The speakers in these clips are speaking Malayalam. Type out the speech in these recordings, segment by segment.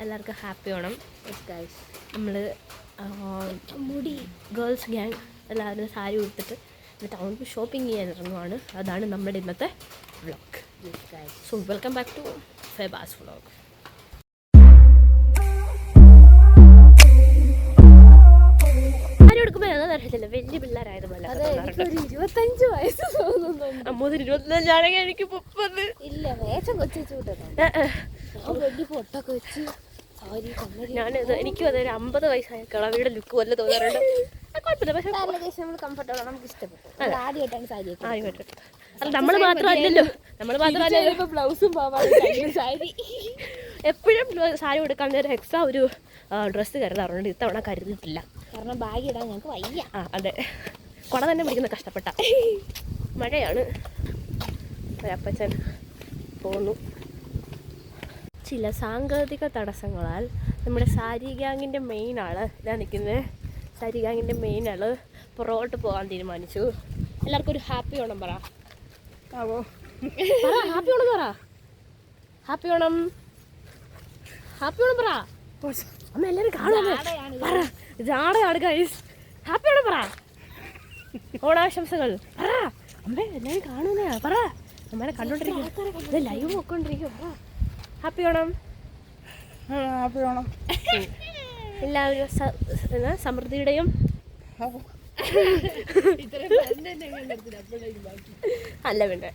എല്ലാവർക്കും ഹാപ്പി ഓണം. നമ്മൾ മുടി ഗേൾസ് ഗ്യാങ് എല്ലാവരും സാരി ഉടുത്തിട്ട് ടൗണിൽ ഷോപ്പിംഗ് ചെയ്യാൻ ഇറങ്ങുവാണ്. അതാണ് നമ്മുടെ ഇന്നത്തെ vlog. So welcome back to Feba's vlog. Sari ഉടുക്കുമ്പോൾ ഏതാ അറിയത്തില്ല, വലിയ പിള്ളേരായതുപോലെ. 25 വയസ്സ് തോന്നുന്നു. അമ്മൂന്ന് 25 എനിക്ക് 30. ഇല്ല, വേഷം കൊച്ചു പൊട്ടൊക്കെ വെച്ച് ഞാനിത് എനിക്കും അതെ ഒരു 50 വയസ്സായ കിളവിയുടെ ലുക്ക് പോലെ തോന്നാറുണ്ട്. കുഴപ്പമില്ല, പക്ഷേ നമ്മൾ കംഫർട്ടബിൾ, നമുക്ക് ഇഷ്ടപ്പെട്ടു. ആദ്യമായിട്ടാണ് സാരി. അല്ല, നമ്മൾ മാത്രമല്ലല്ലോ, ബ്ലൗസും സാരി. എപ്പോഴും സാരി കൊടുക്കാൻ നേരം എക്സ്ട്രാ ഒരു ഡ്രസ്സ് കരുതാറുണ്ട്. ഇത്തവണ കരുതിയിട്ടില്ല, കാരണം ബാഗ് ഇടാൻ ഞങ്ങൾക്ക് വയ്യ. അതെ, കുട തന്നെ പിടിക്കുന്ന കഷ്ടപ്പെട്ട മഴയാണ്. ഒരപ്പച്ചൻ പോന്നു. ചില സാങ്കേതിക തടസ്സങ്ങളാൽ നമ്മുടെ സാരി ഗ്യാങ്ങിൻ്റെ മെയിൻ ആള് ഇതാ നിൽക്കുന്നത്. സാരി ഗ്യാങ്ങിൻ്റെ മെയിൻ ആള് പുറകോട്ട് പോകാൻ തീരുമാനിച്ചു. എല്ലാവർക്കും ഒരു ഹാപ്പി ഓണം പറ. ഹാപ്പി ഓണം പറ. ഹാപ്പി ഓണം, ഹാപ്പി ഓണം പറ. അമ്മ എല്ലാവരും കാണുന്നു പറ. ജാടയാണ് ഗൈസ്. ഹാപ്പി ഓണം പറ. ഓണാശംസകൾ പറ. അമ്മ എല്ലാവരും കാണുന്നയാ പറ. അമ്മേനെ കണ്ടോണ്ടിരിക്കും, ലൈവ് നോക്കൊണ്ടിരിക്കും. ഹാപ്പി ഓണം. ഹാപ്പി ഓണം. എല്ലാവരും സമൃദ്ധിയുടെയും അല്ല വേണ്ട.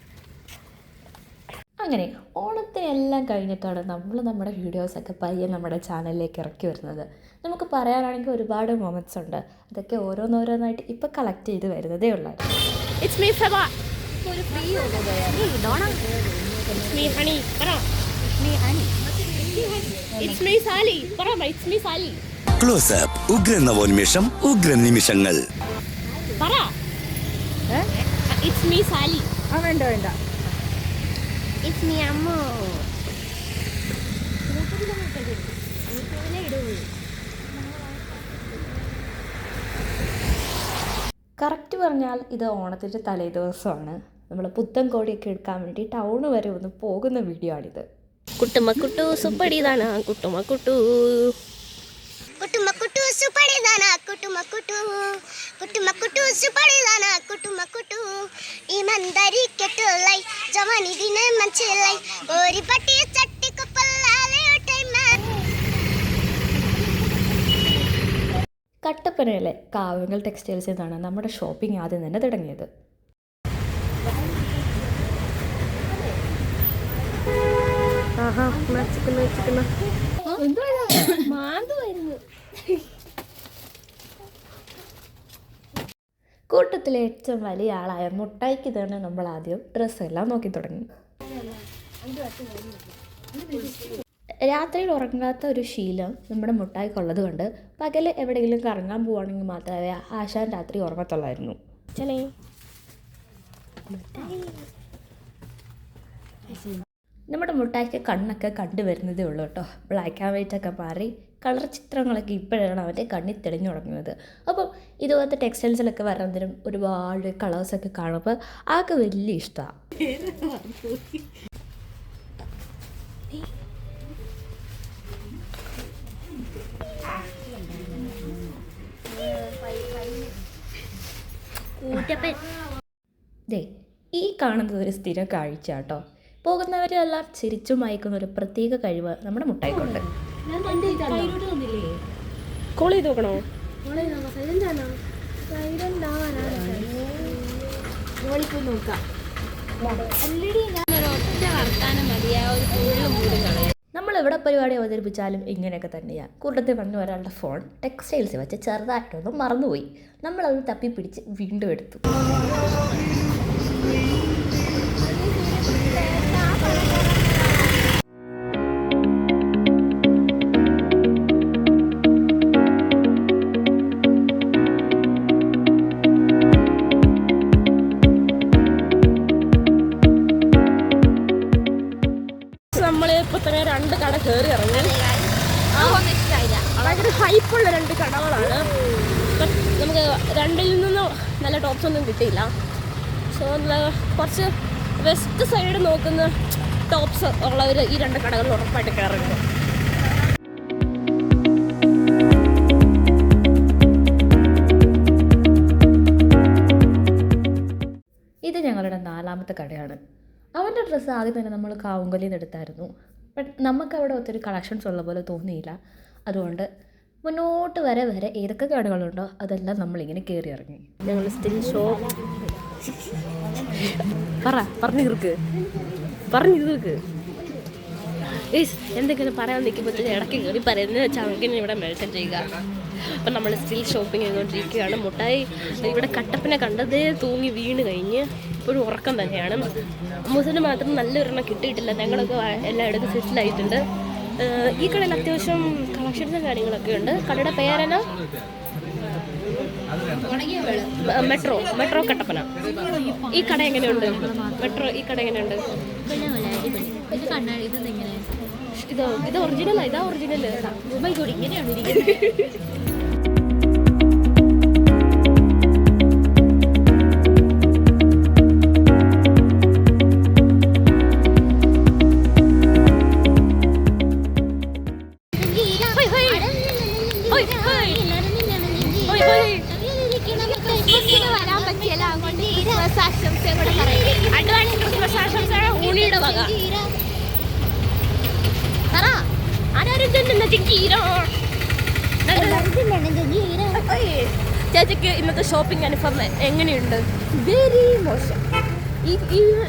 അങ്ങനെ ഓണത്തിനെല്ലാം കഴിഞ്ഞിട്ടാണ് നമ്മുടെ വീഡിയോസൊക്കെ പയ്യെ നമ്മുടെ ചാനലിലേക്ക് ഇറക്കി വരുന്നത്. നമുക്ക് പറയാനാണെങ്കിൽ ഒരുപാട് മൊമെൻറ്റ്സ് ഉണ്ട്. അതൊക്കെ ഓരോന്നോരോന്നായിട്ട് ഇപ്പോൾ കളക്ട് ചെയ്ത് വരുന്നതേ ഉള്ളൂ. It's me Feba. ഒരു ഫ്രീ ഡോണ. ഇറ്റ്സ് മീ ഹണി പറ. It's me Sally. പറ, it's me Sally. Close up ഉഗ്ര നവോന്മേഷം, ഉഗ്ര നിമിഷങ്ങൾ. പറ, it's me Sally. വേണ്ട. It's me Ammu. കറക്റ്റ് പറഞ്ഞാൽ ഇത് ഓണത്തിൻ്റെ തലേ ദിവസമാണ്. നമ്മൾ പുത്തൻ കോടിയൊക്കെ എടുക്കാൻ വേണ്ടി ടൗണ് വരെ ഒന്ന് പോകുന്ന വീഡിയോ ആണിത്. കുട്ടുമക്കുട്ടു സുപ്പടിതാണ് കുട്ടുമക്കുട്ടു. കുട്ടുമക്കുട്ടു സുപ്പടിതാണ് കുട്ടുമക്കുട്ടു. കുട്ടുമക്കുട്ടു സുപ്പടിതാണ് കുട്ടുമക്കുട്ടു. ഈ മന്ദരിക്കട്ടുള്ളൈ ജവാനി ദിനെ മനസ്സിലായി ഒരു പട്ടിയ ചട്ടിക്കപ്പല്ലാലെ കട്ടപ്പനയിലെ കാവ്യങ്ങൾ ടെക്സ്റ്റൈൽസിൽ നിന്നാണ് നമ്മുടെ ഷോപ്പിംഗ് ആദ്യം തന്നെ തുടങ്ങിയത്. കൂട്ടത്തിലെ ഏറ്റവും വലിയ ആളായ മുട്ടായിക്ക് തന്നെ നമ്മൾ ആദ്യം ഡ്രസ്സെല്ലാം നോക്കി തുടങ്ങി. രാത്രിയിൽ ഉറങ്ങാത്ത ഒരു ശീലം നമ്മുടെ മുട്ടായിക്കുള്ളത് കൊണ്ട് പകൽ എവിടെയെങ്കിലും കറങ്ങാൻ പോവുകയാണെങ്കിൽ മാത്രമേ ആശാൻ രാത്രി ഉറങ്ങത്തുള്ളായിരുന്നു. നമ്മുടെ മുട്ടായിക്ക് കണ്ണൊക്കെ കണ്ടുവരുന്നതേ ഉള്ളൂ കേട്ടോ. ബ്ലാക്ക് ആൻഡ് വൈറ്റ് ഒക്കെ മാറി കളർ ചിത്രങ്ങളൊക്കെ ഇപ്പോഴാണ് അവൻ്റെ കണ്ണിൽ തെളിഞ്ഞു തുടങ്ങുന്നത്. അപ്പം ഇതുപോലത്തെ ടെക്സ്റ്റൈൽസിലൊക്കെ വരുന്നതിനും ഒരുപാട് കളേഴ്സൊക്കെ കാണുമ്പോൾ ആൾക്ക് വലിയ ഇഷ്ടമാണ്. ദേ, ഈ കാണുന്നത് ഒരു സ്ഥിരം കാഴ്ച കേട്ടോ. പോകുന്നവരെല്ലാം ചിരിച്ചു മയക്കുന്ന ഒരു പ്രത്യേക കഴിവ് നമ്മുടെ മുട്ടായിക്കൊണ്ട്. കോൾ ചെയ്ത് നോക്കണോ? നമ്മൾ എവിടെ പരിപാടി അവതരിപ്പിച്ചാലും ഇങ്ങനെയൊക്കെ തന്നെയാണ്. കൂട്ടത്തിൽ വന്ന് ഒരാളുടെ ഫോൺ ടെക്സ്റ്റൈൽസ് വെച്ച് ചെറുതായിട്ടൊന്നും മറന്നുപോയി. നമ്മളത് തപ്പിപ്പിടിച്ച് വീണ്ടും എടുത്തു. നമ്മളിപ്പോൾ തന്നെ 2 കട കയറി ഇറങ്ങി. ഭയങ്കര ഹൈപ്പുള്ള 2 കടകളാണ്. നമുക്ക് 2ൽ നിന്നും നല്ല ടോപ്സ് ഒന്നും കിട്ടിയില്ല. സോ കുറച്ച് വെസ്റ്റ് സൈഡ് നോക്കുന്ന ടോപ്സ് ഉള്ളവർ ഈ 2 കടകളിൽ ഉറപ്പായിട്ട് കയറുന്നുണ്ട്. രണ്ടാമത്തെ കടയാണ്. അവൻ്റെ ഡ്രസ്സ് ആദ്യം തന്നെ നമ്മൾ കാവുങ്കലിൽ നിന്ന് എടുത്തായിരുന്നു. ബട്ട് നമുക്കവിടെ ഒത്തിരി കളക്ഷൻസ് ഉള്ള പോലെ തോന്നിയില്ല. അതുകൊണ്ട് മുന്നോട്ട് വരെ ഏതൊക്കെ കടകളുണ്ടോ അതെല്ലാം നമ്മളിങ്ങനെ കയറി ഇറങ്ങി. ഞങ്ങൾ സ്റ്റിൽ ഷോപ്പ് പറഞ്ഞു തീർക്ക് എന്തെങ്കിലും പറയാൻ നിൽക്കുമ്പോഴത്തേക്ക് ഇടയ്ക്ക് കയറി പറയുന്നത് വെച്ചാൽ നമുക്കിനി ഇവിടെ മെൻഷൻ ചെയ്യുക. അപ്പം നമ്മൾ സ്റ്റിൽ ഷോപ്പിംഗ് ചെയ്തുകൊണ്ടിരിക്കുകയാണ്. മുട്ടായി ഇവിടെ കട്ടപ്പനെ കണ്ടതേ തൂങ്ങി വീണ് കഴിഞ്ഞ് ഇപ്പോഴും ഉറക്കം തന്നെയാണ്. അമ്മൂസിന് മാത്രം നല്ലൊരെണ്ണം കിട്ടിയിട്ടില്ല. ഞങ്ങളൊക്കെ എല്ലായിടത്തും സെറ്റിലായിട്ടുണ്ട്. ഈ കടയിൽ അത്യാവശ്യം കളക്ഷൻസും കാര്യങ്ങളൊക്കെ ഉണ്ട്. കടയുടെ പേരെന്നാ? മെട്രോ കട്ടപ്പന. ഈ കട എങ്ങനെയുണ്ട്? ഈ കട എങ്ങനെയുണ്ട്? ഇത് ഒറിജിനലാ? ഇതാ ഒറിജിനൽ? ഇങ്ങനെയാണ് ഇരിക്കുന്നത്. ഊണിയുടെ വക ചേച്ചിക്ക് ഇന്നത്തെ ഷോപ്പിംഗ് അനുഭവം എങ്ങനെയുണ്ട്? വെരി മോശം.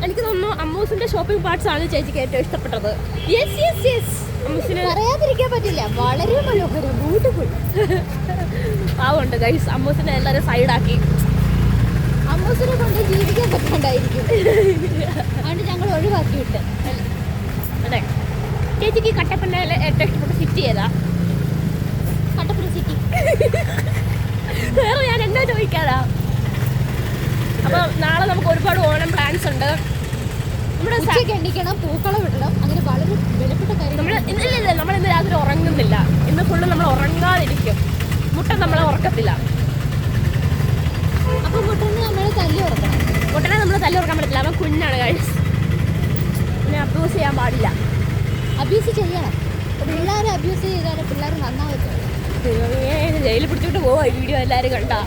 എനിക്ക് തോന്നുന്നു അമ്മൂസിന്റെ ഷോപ്പിംഗ് പാർട്സ് ആണ് ചേച്ചിക്ക് ഏറ്റവും ഇഷ്ടപ്പെട്ടത്. അമ്മൂസിന് പറയാതിരിക്കാൻ പറ്റില്ല, വളരെ മനോഹരം, ബ്യൂട്ടിഫുൾ. പാവുണ്ട് ഗൈസ്, അമ്മൂസിനെ എല്ലാവരും സൈഡാക്കി. അമ്മൂസിനെ കൊണ്ട് ജീവിക്കാൻ പറ്റണ്ടായിരിക്കും, അതുകൊണ്ട് ഞങ്ങൾ ഒഴിവാക്കി വിട്ട്. അതെ. ചേച്ചിക്ക് കട്ടപ്പനയിലെ ഏറ്റവും ഇഷ്ടപ്പെട്ട സിറ്റി ഏതാ? കട്ടപ്പന സിറ്റി. വേറെ ഞാൻ എന്നാ ചോദിക്കാതാ. അപ്പോൾ നാളെ നമുക്ക് ഒരുപാട് ഓണം പ്ലാൻസ് ഉണ്ട്. നമ്മുടെ ഉച്ചയ്ക്ക് എണ്ണിക്കണം, പൂക്കളം ഇടണം, അങ്ങനെ വളരെ വിലപ്പെട്ട കാര്യം. നമ്മൾ ഇന്ന് രാത്രി ഉറങ്ങുന്നില്ല. ഇന്ന് ഫുള്ള് നമ്മൾ ഉറങ്ങാതിരിക്കും. മുട്ടൻ നമ്മളെ ഉറക്കത്തില്ല. അപ്പോൾ മുട്ടനെ നമ്മൾ തല്ലി ഉറക്കണം. മുട്ടനെ നമ്മൾ തല്ലി ഉറക്കാൻ പറ്റില്ല, അവൻ കുഞ്ഞാണ് ഗൈസ്. പിന്നെ അബ്യൂസ് ചെയ്യാൻ പാടില്ല. അബ്യൂസ് ചെയ്യണം. പിള്ളേരെ അബ്യൂസ് ചെയ്താൽ പിള്ളേർ നന്നാവത്തില്ല. ജയിലിൽ പിടിച്ചോട്ട് പോവാ. ഈ വീഡിയോ എല്ലാവരും കണ്ടാ?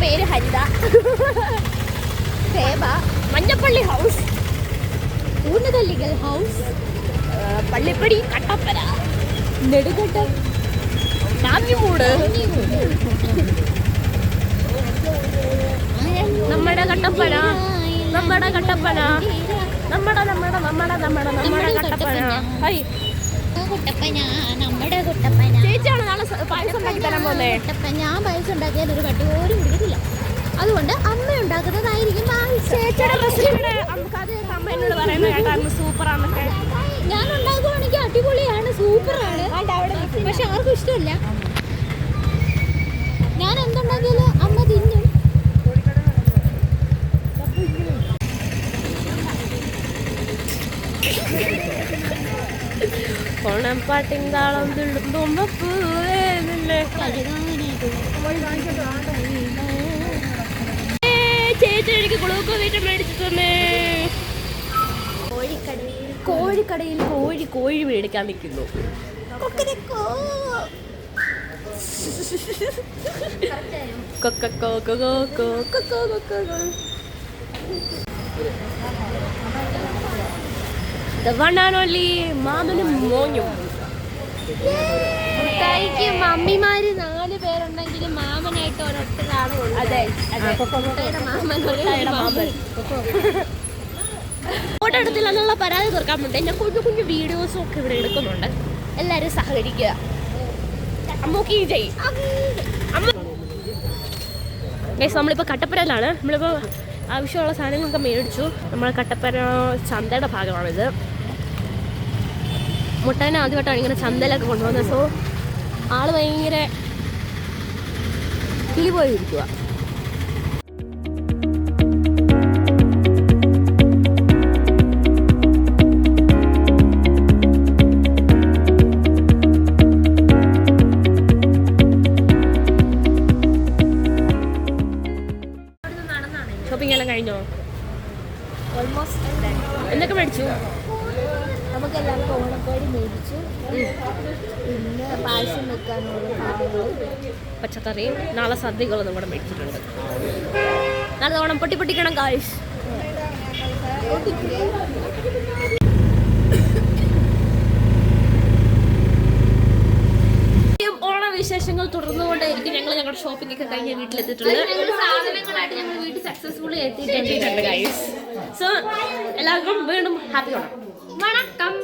പേര് ഹരിത. സേവ. മഞ്ഞപ്പള്ളി ഹൗസ്. ഊന്നുകല്ലികൾ ഹൗസ്. പള്ളിപ്പടി കട്ടപ്പന. നെടുകട്ടം. നാമ്യമൂട്. നമ്മുടെ കട്ടപ്പന. നമ്മുടെ കട്ടപ്പന. നമ്മുടെ കട്ടപ്പന. ചേച്ചിയാണ് നാളെ പായസം ഉണ്ടാക്കി തരാൻ പോകുന്നേ. ഞാൻ പായസം ഉണ്ടാക്കിയാൽ ഒരു കട്ടി പോലും പിടിക്കത്തില്ല. അതുകൊണ്ട് അമ്മ ഉണ്ടാക്കുന്നതായിരിക്കും ചേച്ചിയുടെ റെസിപ്പിയുടെ അമ്മ എന്നോട് പറയുന്നത് കേട്ടായിരുന്നു സൂപ്പറാന്നൊക്കെ. ഞാൻ ഉണ്ടാക്കുവാണെങ്കിൽ അടിപൊളിയാണ്, സൂപ്പറാണ്. പക്ഷെ ആർക്കും ഇഷ്ടമില്ല. ഞാൻ എന്തുണ്ടാക്കിയാലും അമ്മ തിന്നും. ഓണപ്പാട്ടിങ്കാളം തുള്ളുമ്പോ പൂവേന്നില്ലേ. ചേച്ചി എനിക്ക് കുളുക്കോ വീട്ടിൽ മേടിച്ചു തന്നേ. കോഴിക്കടയിൽ കോഴി മേടിക്കാൻ നിൽക്കുന്നു. The one and only മാമനും മോനും. മുട്ടായിക്ക് മമ്മിമാര് 4 പേരുണ്ടെങ്കിലും മാമനായിട്ട് ഒരൊറ്റൊരാളെ ഉള്ളൂ. അതെ. ഫോട്ടോ എടുത്തില്ല എന്നുള്ള പരാതി തീർക്കാൻ വേണ്ടി ഞാൻ കുഞ്ഞു വീഡിയോസും ഒക്കെ ഇവിടെ എടുക്കുന്നുണ്ട്. എല്ലാവരും സഹകരിക്കുക. അമ്മൂക്കി ചെയ്യും. നമ്മളിപ്പോൾ കട്ടപ്പനയിലാണ്. നമ്മളിപ്പോൾ ആവശ്യമുള്ള സാധനങ്ങളൊക്കെ മേടിച്ചു. നമ്മൾ കട്ടപ്പന ചന്തയുടെ ഭാഗമാണിത്. മുട്ടേനെ ആദ്യമായിട്ടാണ് ഇങ്ങനെ ചന്തയിലൊക്കെ കൊണ്ടുവന്നത്. സോ ആള് ഭയങ്കര കിളി പോയിരിക്കുക. ഷോപ്പിംഗ് എല്ലാം കഴിഞ്ഞോ? ഓൾമോസ്റ്റ് എന്തൊക്കെ മേടിച്ചു? നമുക്ക് എല്ലാവർക്കും ഓണക്കോടി മേടിച്ചു. പിന്നെ പായസം വെക്കാനുള്ള പച്ചക്കറിയും നാളെ സദ്യകളൊന്നും കൂടെ മേടിച്ചിട്ടുണ്ട്. നല്ലോണം പൊട്ടിക്കണം ഗായ്സ്. ഓണവിശേഷങ്ങൾ തുടർന്നുകൊണ്ടേയിരിക്കും. ഞങ്ങൾ ഞങ്ങളുടെ ഷോപ്പിംഗ് ഒക്കെ കഴിഞ്ഞ് വീട്ടിലെത്തിയിട്ടുണ്ട്. സാധനങ്ങളായിട്ട് ഞങ്ങൾ വീട്ടിൽ സക്സസ്ഫുള്ളി എത്തിയിട്ടുണ്ട് ഗൈസ്. സോ എല്ലാവർക്കും വീണ്ടും ഹാപ്പി ഓണം. വണക്കം.